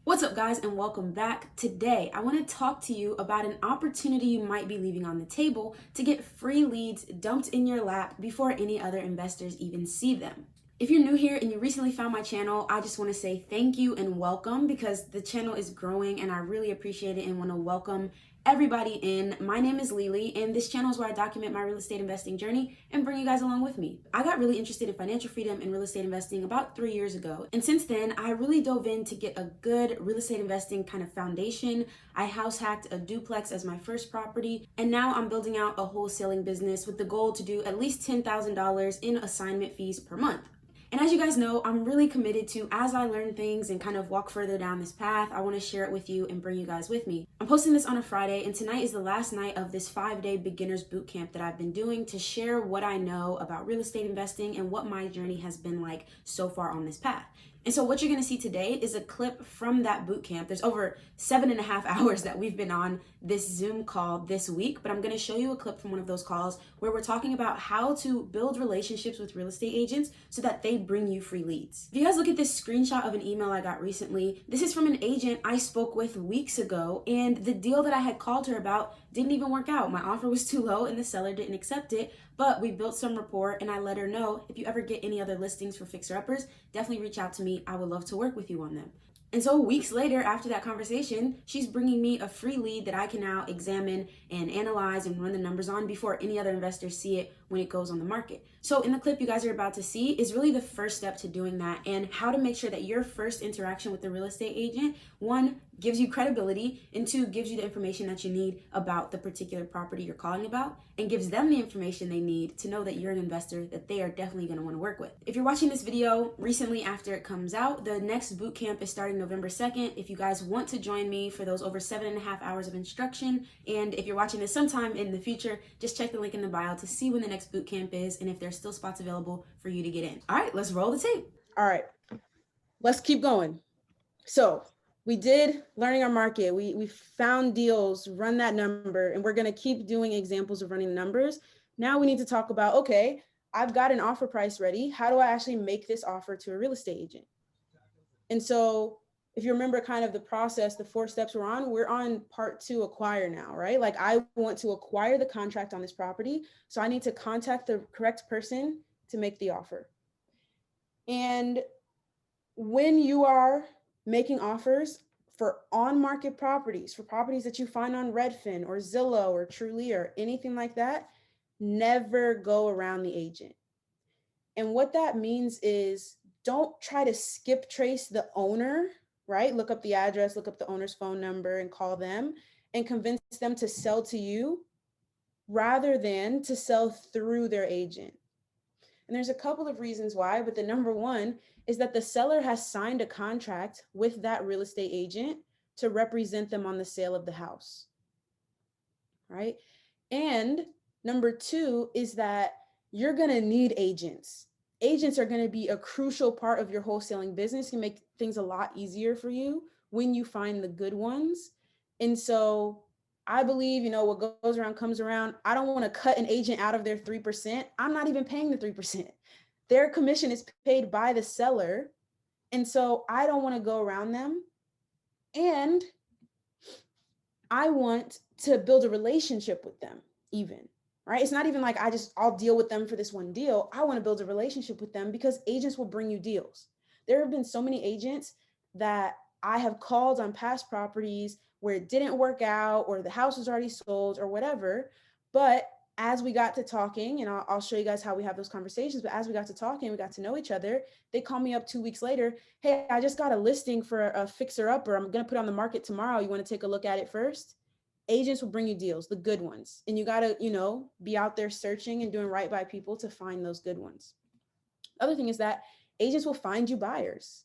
What's up, guys, and welcome back. Today, I want to talk to you about an opportunity you might be leaving on the table to get free leads dumped in your lap before any other investors even see them. If you're new here and you recently found my channel, I just want to say thank you and welcome because the channel is growing and I really appreciate it and want to welcome everybody in. My name is Lili, and this channel is where I document my real estate investing journey and bring you guys along with me. I got really interested in financial freedom and real estate investing about 3 years ago. And since then, I really dove in to get a good real estate investing kind of foundation. I house hacked a duplex as my first property. And now I'm building out a wholesaling business with the goal to do at least $10,000 in assignment fees per month. And as you guys know, I'm really committed to, as I learn things and kind of walk further down this path, I want to share it with you and bring you guys with me. I'm posting this on a Friday, and tonight is the last night of this 5-day beginners bootcamp that I've been doing to share what I know about real estate investing and what my journey has been like so far on this path. And so what you're going to see today is a clip from that bootcamp. There's over 7.5 hours that we've been on this Zoom call this week, but I'm going to show you a clip from one of those calls where we're talking about how to build relationships with real estate agents so that they bring you free leads. If you guys look at this screenshot of an email I got recently, this is from an agent I spoke with weeks ago, and the deal that I had called her about didn't even work out. My offer was too low and the seller didn't accept it, but we built some rapport and I let her know, if you ever get any other listings for fixer-uppers, definitely reach out to me. I would love to work with you on them. And so weeks later, after that conversation, she's bringing me a free lead that I can now examine and analyze and run the numbers on before any other investors see it when it goes on the market. So in the clip you guys are about to see is really the first step to doing that, and how to make sure that your first interaction with the real estate agent, one, gives you credibility, and two, gives you the information that you need about the particular property you're calling about, and gives them the information they need to know that you're an investor that they are definitely going to want to work with. If you're watching this video recently after it comes out, the next boot camp is starting November 2nd. If you guys want to join me for those over 7.5 hours of instruction, and if you're watching this sometime in the future, just check the link in the bio to see when the next boot camp is and if there's still spots available for you to get in. All right, let's roll the tape. All right, let's keep going. So we did learning our market. We found deals, run that number, and we're going to keep doing examples of running numbers. Now we need to talk about, okay, I've got an offer price ready. How do I actually make this offer to a real estate agent? And so if you remember kind of the process, the 4 steps we're on part 2, acquire now, right? Like, I want to acquire the contract on this property. So I need to contact the correct person to make the offer. And when you are making offers for on-market properties, for properties that you find on Redfin or Zillow or Trulia or anything like that, never go around the agent. And what that means is, don't try to skip trace the owner, right? Look up the address, look up the owner's phone number and call them and convince them to sell to you rather than to sell through their agent. And there's a couple of reasons why, but the number one is that the seller has signed a contract with that real estate agent to represent them on the sale of the house, right? And number two is that you're going to need agents. Agents are going to be a crucial part of your wholesaling business, can make things a lot easier for you when you find the good ones. And so I believe, what goes around comes around. I don't want to cut an agent out of their 3%. I'm not even paying the 3%. Their commission is paid by the seller. And so I don't want to go around them. And I want to build a relationship with them even. Right? It's not even like I'll deal with them for this one deal. I want to build a relationship with them because agents will bring you deals. There have been so many agents that I have called on past properties where it didn't work out or the house was already sold or whatever. But as we got to talking, and I'll show you guys how we have those conversations, but as we got to talking, we got to know each other. They call me up 2 weeks later. Hey, I just got a listing for a fixer upper. I'm going to put it on the market tomorrow. You want to take a look at it first? Agents will bring you deals, the good ones. And you got to, be out there searching and doing right by people to find those good ones. Other thing is that agents will find you buyers,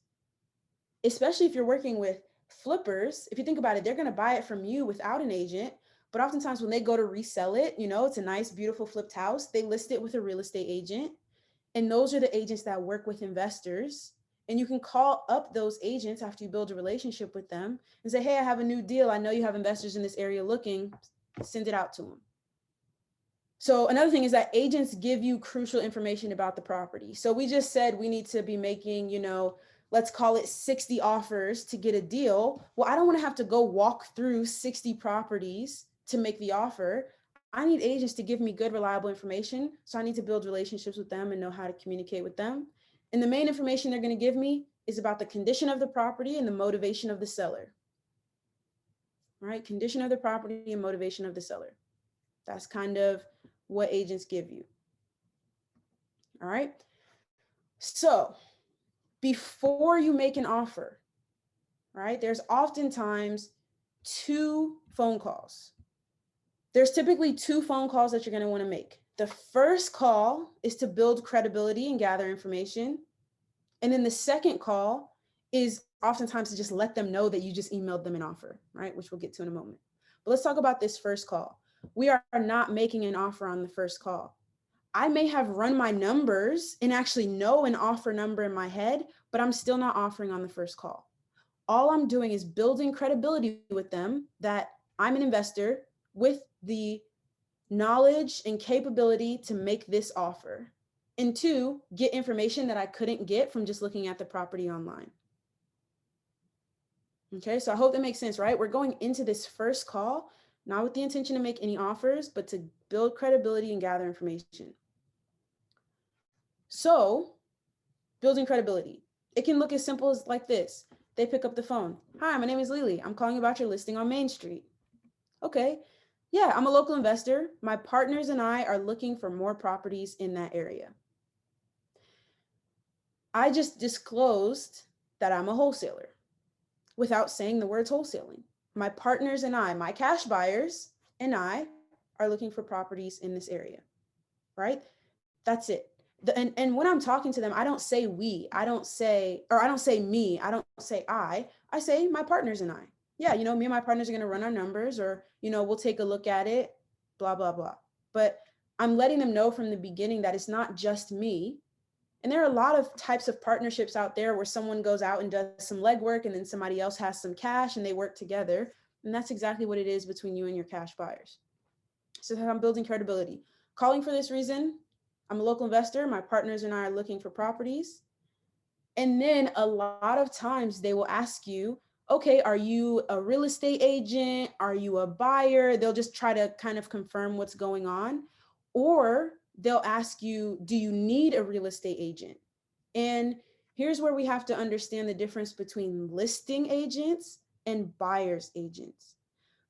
especially if you're working with flippers. If you think about it, they're going to buy it from you without an agent. But oftentimes when they go to resell it, it's a nice, beautiful flipped house. They list it with a real estate agent. And those are the agents that work with investors. And you can call up those agents after you build a relationship with them and say, hey, I have a new deal. I know you have investors in this area looking, send it out to them. So another thing is that agents give you crucial information about the property. So we just said we need to be making, let's call it 60 offers to get a deal. Well, I don't want to have to go walk through 60 properties to make the offer. I need agents to give me good, reliable information. So I need to build relationships with them and know how to communicate with them. And the main information they're going to give me is about the condition of the property and the motivation of the seller. All right, condition of the property and motivation of the seller. That's kind of what agents give you. All right. So before you make an offer, right, there's oftentimes 2 phone calls. There's typically 2 phone calls that you're going to want to make. The first call is to build credibility and gather information. And then the second call is oftentimes to just let them know that you just emailed them an offer, right? Which we'll get to in a moment. But let's talk about this first call. We are not making an offer on the first call. I may have run my numbers and actually know an offer number in my head, but I'm still not offering on the first call. All I'm doing is building credibility with them that I'm an investor with the knowledge and capability to make this offer. And 2, get information that I couldn't get from just looking at the property online. Okay, so I hope that makes sense, right? We're going into this first call, not with the intention to make any offers, but to build credibility and gather information. So, building credibility. It can look as simple as like this. They pick up the phone. Hi, my name is Lili. I'm calling about your listing on Main Street. Okay. Yeah, I'm a local investor. My partners and I are looking for more properties in that area. I just disclosed that I'm a wholesaler without saying the words wholesaling. My partners and I, my cash buyers and I are looking for properties in this area, right? That's it. And when I'm talking to them, I don't say we, I don't say me, I don't say I say my partners and I. Yeah, me and my partners are going to run our numbers, or, we'll take a look at it, blah, blah, blah. But I'm letting them know from the beginning that it's not just me. And there are a lot of types of partnerships out there where someone goes out and does some legwork and then somebody else has some cash and they work together. And that's exactly what it is between you and your cash buyers. So I'm building credibility. Calling for this reason, I'm a local investor. My partners and I are looking for properties. And then a lot of times they will ask you, okay, are you a real estate agent? Are you a buyer? They'll just try to kind of confirm what's going on. Or they'll ask you, do you need a real estate agent? And here's where we have to understand the difference between listing agents and buyer's agents.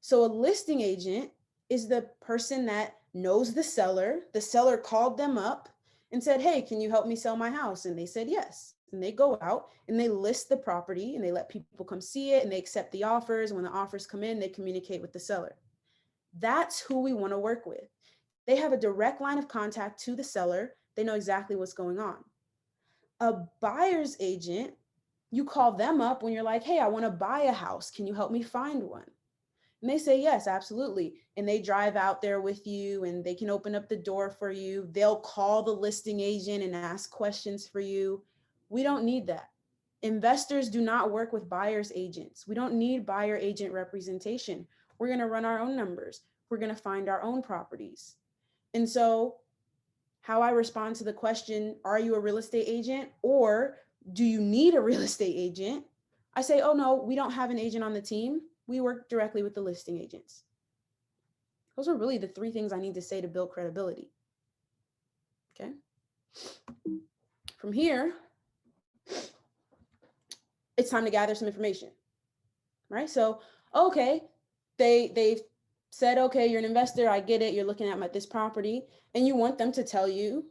So a listing agent is the person that knows the seller. The seller called them up and said, hey, can you help me sell my house? And they said yes. And they go out and they list the property and they let people come see it and they accept the offers. When the offers come in, they communicate with the seller. That's who we want to work with. They have a direct line of contact to the seller. They know exactly what's going on. A buyer's agent, you call them up when you're like, hey, I want to buy a house. Can you help me find one? And they say, yes, absolutely. And they drive out there with you and they can open up the door for you. They'll call the listing agent and ask questions for you. We don't need that. Investors do not work with buyer's agents. We don't need buyer agent representation. We're going to run our own numbers. We're going to find our own properties. And so how I respond to the question, are you a real estate agent or do you need a real estate agent? I say, oh no, we don't have an agent on the team. We work directly with the listing agents. Those are really the 3 things I need to say to build credibility. Okay. From here, it's time to gather some information, right? So, okay, they've said, okay, you're an investor. I get it. You're looking at this property and you want them to tell you,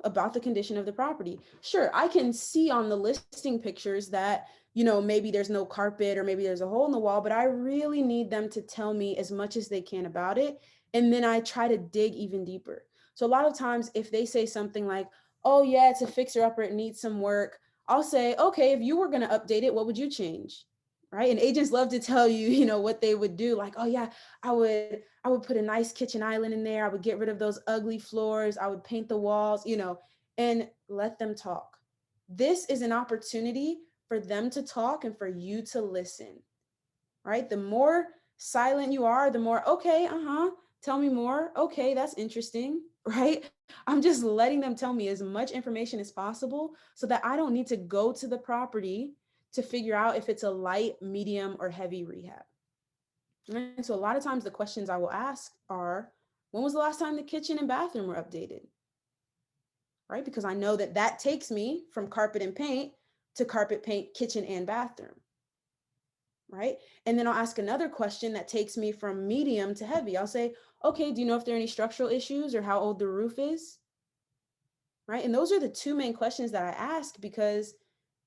about the condition of the property. Sure. I can see on the listing pictures that, maybe there's no carpet or maybe there's a hole in the wall, but I really need them to tell me as much as they can about it. And then I try to dig even deeper. So a lot of times if they say something like, oh yeah, it's a fixer upper, it needs some work, I'll say, okay, if you were going to update it, what would you change? Right. And agents love to tell you, what they would do. Like, oh yeah, I would put a nice kitchen island in there. I would get rid of those ugly floors. I would paint the walls, and let them talk. This is an opportunity for them to talk and for you to listen, right? The more silent you are, the more, okay, Tell me more. Okay, that's interesting, right? I'm just letting them tell me as much information as possible so that I don't need to go to the property to figure out if it's a light, medium, or heavy rehab. And so a lot of times the questions I will ask are, when was the last time the kitchen and bathroom were updated? Right? Because I know that that takes me from carpet and paint to carpet, paint, kitchen, and bathroom. Right? And then I'll ask another question that takes me from medium to heavy. I'll say, okay, do you know if there are any structural issues or how old the roof is? Right? And those are the two main questions that I ask because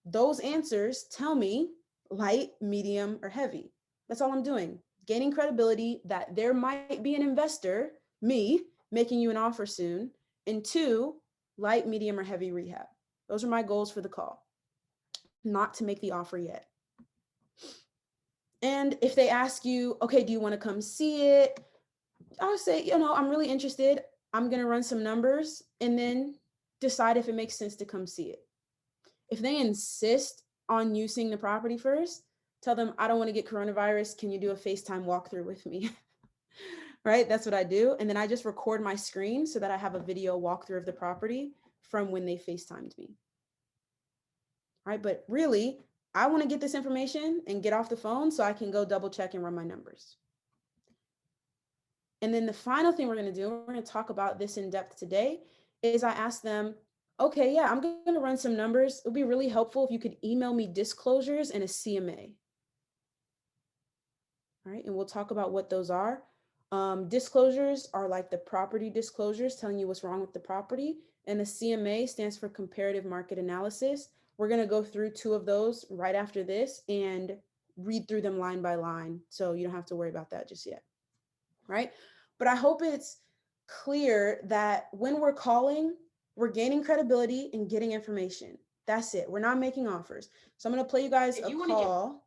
those answers tell me light, medium, or heavy. That's all I'm doing. Gaining credibility that there might be an investor, me, making you an offer soon. And two, light, medium, or heavy rehab. Those are my goals for the call, not to make the offer yet. And if they ask you, okay, do you want to come see it? I'll say, I'm really interested. I'm going to run some numbers and then decide if it makes sense to come see it. If they insist on you seeing the property first, tell them, I don't want to get coronavirus. Can you do a FaceTime walkthrough with me? Right? That's what I do. And then I just record my screen so that I have a video walkthrough of the property from when they FaceTimed me. Right? But really, I want to get this information and get off the phone so I can go double check and run my numbers. And then the final thing we're going to do, we're going to talk about this in depth today, is I ask them, okay, yeah, I'm going to run some numbers. It would be really helpful if you could email me disclosures and a CMA. All right, and we'll talk about what those are. Disclosures are like the property disclosures telling you what's wrong with the property, and the CMA stands for comparative market analysis. We're going to go through two of those right after this and read through them line by line, so you don't have to worry about that just yet. Right? But I hope it's clear that when we're calling, we're gaining credibility and getting information. That's it. We're not making offers. So I'm going to play you guys a call.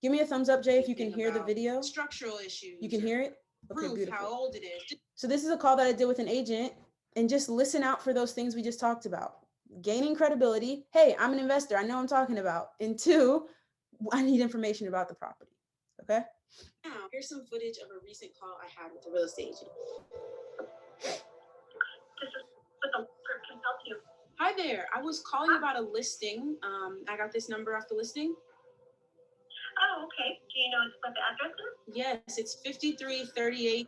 Give me a thumbs up, Jay, if you can hear the video. Structural issues. You can hear it? Okay, roof, beautiful. How old it is. So this is a call that I did with an agent, and just listen out for those things we just talked about. Gaining credibility. Hey, I'm an investor. I know what I'm talking about. And two, I need information about the property. Okay? Now, here's some footage of a recent call I had with a real estate agent. Hi there. I was calling about a listing. I got this number off the listing. Oh, okay. Do you know what the address is? Yes, it's 5338.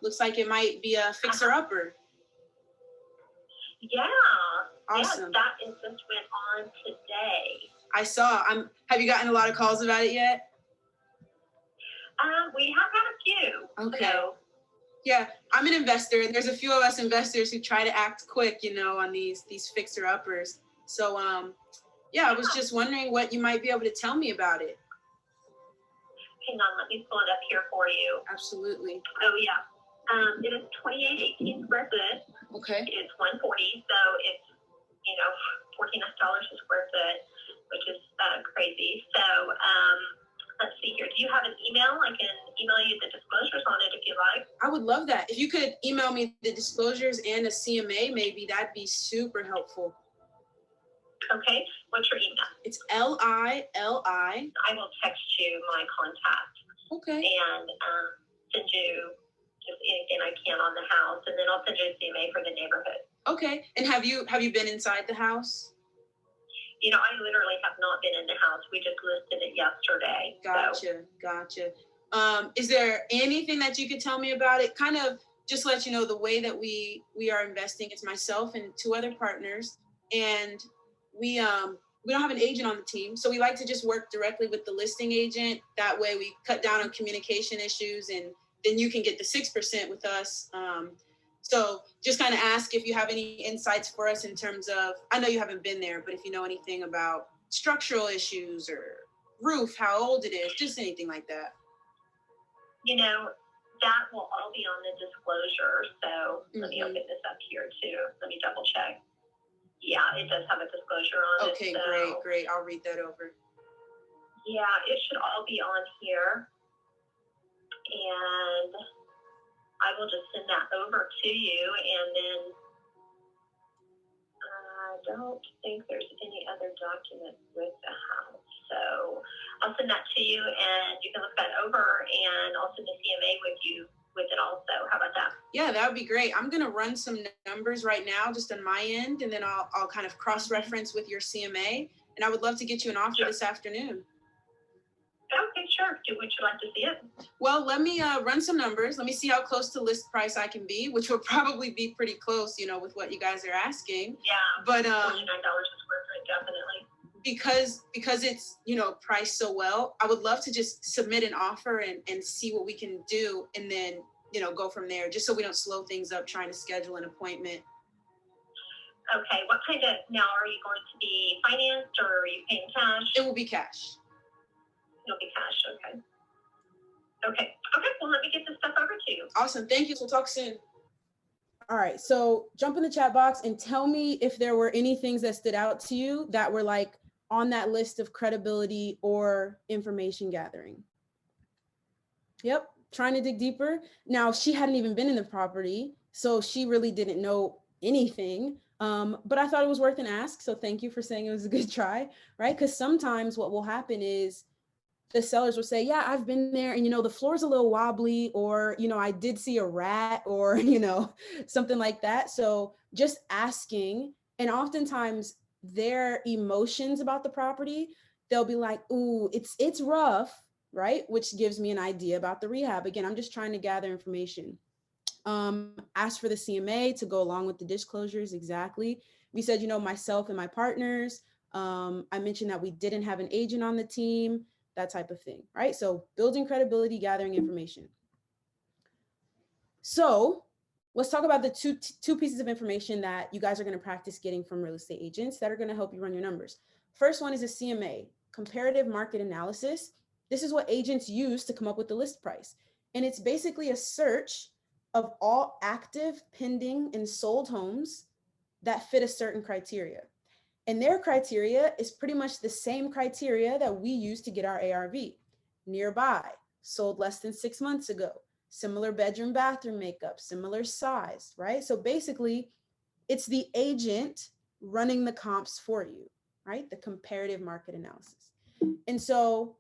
Looks like it might be a fixer-upper. Yeah. Awesome. Yeah, that is just went on today. I saw. Have you gotten a lot of calls about it yet? We have had a few. Okay. So. Yeah, I'm an investor, and there's a few of us investors who try to act quick, on these fixer-uppers. So, yeah, I was just wondering what you might be able to tell me about it. Hang on, let me pull it up here for you. Absolutely. Oh, yeah. It is 2818 square foot. Okay. It's 140, so it's, $14 a square foot, which is crazy. So, let's see here. Do you have an email? I can email you the disclosures on it if you like. I would love that. If you could email me the disclosures and a CMA, maybe that'd be super helpful. Okay. What's your email? It's Lili. I will text you my contact. Okay. And send you just anything I can on the house, and then I'll send you a CMA for the neighborhood. Okay. And have you been inside the house? I literally have not been in the house. We just listed it yesterday. Gotcha. Is there anything that you could tell me about it? Kind of just let you know the way that we are investing. It's myself and two other partners, and we don't have an agent on the team, so we like to just work directly with the listing agent. That way we cut down on communication issues, and then you can get the 6% with us. So just kind of ask if you have any insights for us in terms of, I know you haven't been there, but if you know anything about structural issues or roof, how old it is, just anything like that. That will all be on the disclosure. So let me open this up here too. Let me double check. Yeah, it does have a disclosure on it. Okay, great. I'll read that over. Yeah, it should all be on here. And I will just send that over to you. And then I don't think there's any other documents with the house. So I'll send that to you, and you can look that over, and I'll send the CMA with you with it also. How about that? Yeah, that would be great. I'm going to run some numbers right now just on my end, and then I'll kind of cross-reference with your CMA, and I would love to get you an offer this afternoon. Okay, sure. Would you like to see it? Well, let me run some numbers. Let me see how close to list price I can be, which will probably be pretty close, you know, with what you guys are asking. Yeah, but $49 a square foot, definitely. Because it's, you know, priced so well, I would love to just submit an offer and see what we can do, and then, you know, go from there, just so we don't slow things up trying to schedule an appointment. Okay, what kind of, now are you going to be financed, or are you paying cash? It will be cash. It'll be cash, okay. Okay, well, let me get this stuff over to you. Awesome, thank you. We'll talk soon. All right, so jump in the chat box and tell me if there were any things that stood out to you that were like on that list of credibility or information gathering. Yep, trying to dig deeper. Now, she hadn't even been in the property, so she really didn't know anything. But I thought it was worth an ask. So thank you for saying it was a good try, right? Because sometimes what will happen is the sellers will say, yeah, I've been there, and, you know, the floor's a little wobbly, or, you know, I did see a rat, or, you know, something like that. So just asking, and oftentimes their emotions about the property, they'll be like, ooh, it's rough, right? Which gives me an idea about the rehab. Again, I'm just trying to gather information. Ask for the CMA to go along with the disclosures. Exactly. We said, you know, myself and my partners. I mentioned that we didn't have an agent on the team, that type of thing, right? So building credibility, gathering information. So let's talk about the two pieces of information that you guys are going to practice getting from real estate agents that are going to help you run your numbers. First one is a CMA, comparative market analysis. This is what agents use to come up with the list price. And it's basically a search of all active, pending, and sold homes that fit a certain criteria. And their criteria is pretty much the same criteria that we use to get our ARV. Nearby, sold less than 6 months ago, similar bedroom, bathroom makeup, similar size, right? So basically, it's the agent running the comps for you, right? The comparative market analysis. And so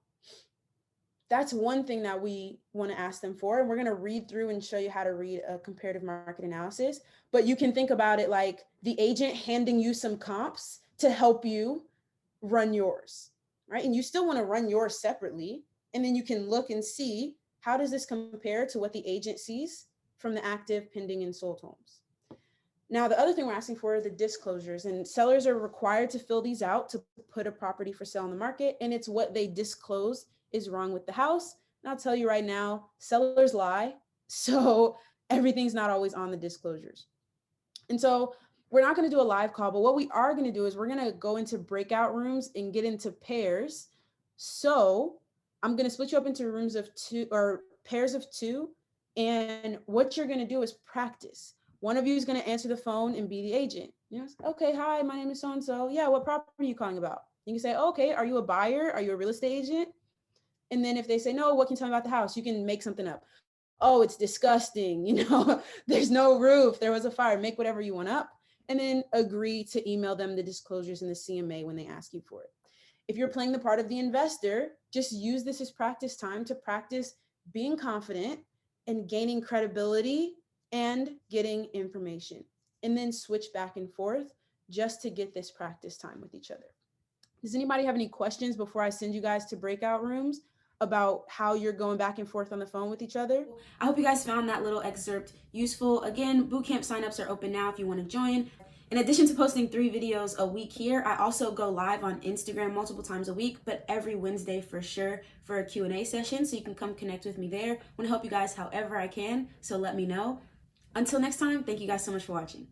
that's one thing that we want to ask them for. And we're going to read through and show you how to read a comparative market analysis. But you can think about it like the agent handing you some comps to help you run yours, right? And you still want to run yours separately. And then you can look and see, how does this compare to what the agent sees from the active, pending, and sold homes? Now, the other thing we're asking for are the disclosures, and sellers are required to fill these out to put a property for sale on the market. And it's what they disclose is wrong with the house. And I'll tell you right now, sellers lie. So everything's not always on the disclosures. And so we're not going to do a live call, but what we are going to do is we're going to go into breakout rooms and get into pairs. So I'm going to split you up into rooms of 2 or pairs of 2. And what you're going to do is practice. One of you is going to answer the phone and be the agent. Yes. Okay. Hi, my name is so-and-so. Yeah. What property are you calling about? You can say, okay, are you a buyer? Are you a real estate agent? And then if they say, no, what can you tell me about the house? You can make something up. Oh, it's disgusting. You know, there's no roof. There was a fire. Make whatever you want up. And then agree to email them the disclosures in the CMA when they ask you for it. If you're playing the part of the investor, just use this as practice time to practice being confident and gaining credibility and getting information. And then switch back and forth just to get this practice time with each other. Does anybody have any questions before I send you guys to breakout rooms about how you're going back and forth on the phone with each other? I hope you guys found that little excerpt useful. Again, bootcamp signups are open now if you want to join. In addition to posting 3 videos a week here, I also go live on Instagram multiple times a week, but every Wednesday for sure for a Q&A session. So you can come connect with me there. I want to help you guys however I can. So let me know. Until next time, thank you guys so much for watching.